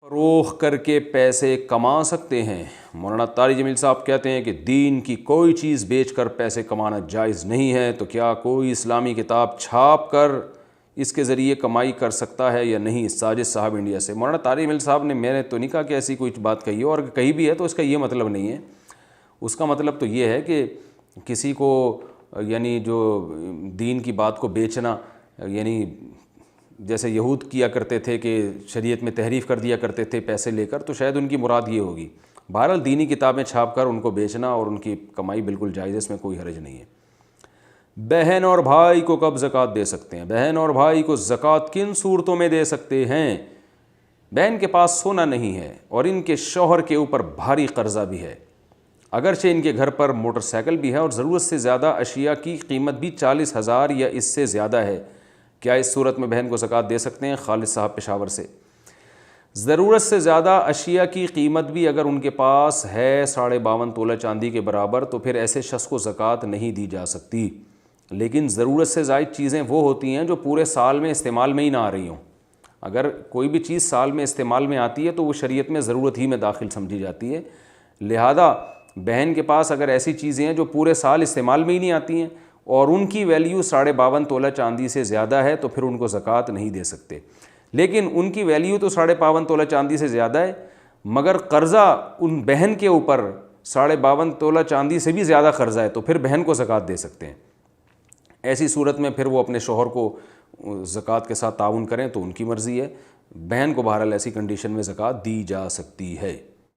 فروخت کر کے پیسے کما سکتے ہیں؟ مولانا طارق جمیل صاحب کہتے ہیں کہ دین کی کوئی چیز بیچ کر پیسے کمانا جائز نہیں ہے، تو کیا کوئی اسلامی کتاب چھاپ کر اس کے ذریعے کمائی کر سکتا ہے یا نہیں؟ ساجد صاحب انڈیا سے۔ مولانا طارق جمیل صاحب نے، میں نے تو نہیں کہا کہ ایسی کوئی بات کہی ہے، اور کہیں بھی ہے تو اس کا یہ مطلب نہیں ہے۔ اس کا مطلب تو یہ ہے کہ کسی کو یعنی جو دین کی بات کو بیچنا، یعنی جیسے یہود کیا کرتے تھے کہ شریعت میں تحریف کر دیا کرتے تھے پیسے لے کر، تو شاید ان کی مراد یہ ہوگی۔ بہرحال دینی کتابیں چھاپ کر ان کو بیچنا اور ان کی کمائی بالکل جائز ہے، اس میں کوئی حرج نہیں ہے۔ بہن اور بھائی کو کب زکوٰۃ دے سکتے ہیں؟ بہن اور بھائی کو زکوٰۃ کن صورتوں میں دے سکتے ہیں؟ بہن کے پاس سونا نہیں ہے اور ان کے شوہر کے اوپر بھاری قرضہ بھی ہے، اگرچہ ان کے گھر پر موٹر سائیکل بھی ہے اور ضرورت سے زیادہ اشیاء کی قیمت بھی 40,000 یا اس سے زیادہ ہے، کیا اس صورت میں بہن کو زکوٰۃ دے سکتے ہیں؟ خالد صاحب پشاور سے۔ ضرورت سے زیادہ اشیاء کی قیمت بھی اگر ان کے پاس ہے 52.5 تولہ چاندی کے برابر، تو پھر ایسے شخص کو زکوٰۃ نہیں دی جا سکتی۔ لیکن ضرورت سے زائد چیزیں وہ ہوتی ہیں جو پورے سال میں استعمال میں ہی نہ آ رہی ہوں۔ اگر کوئی بھی چیز سال میں استعمال میں آتی ہے تو وہ شریعت میں ضرورت ہی میں داخل سمجھی جاتی ہے، لہذا بہن کے پاس اگر ایسی چیزیں ہیں جو پورے سال استعمال میں ہی نہیں آتی ہیں اور ان کی ویلیو 52.5 تولہ چاندی سے زیادہ ہے، تو پھر ان کو زکوٰۃ نہیں دے سکتے۔ لیکن ان کی ویلیو تو 52.5 تولہ چاندی سے زیادہ ہے، مگر قرضہ ان بہن کے اوپر 52.5 تولہ چاندی سے بھی زیادہ قرضہ ہے، تو پھر بہن کو زکوٰۃ دے سکتے ہیں۔ ایسی صورت میں پھر وہ اپنے شوہر کو زکوٰۃ کے ساتھ تعاون کریں تو ان کی مرضی ہے، بہن کو بہرحال ایسی کنڈیشن میں زکوٰۃ دی جا سکتی ہے۔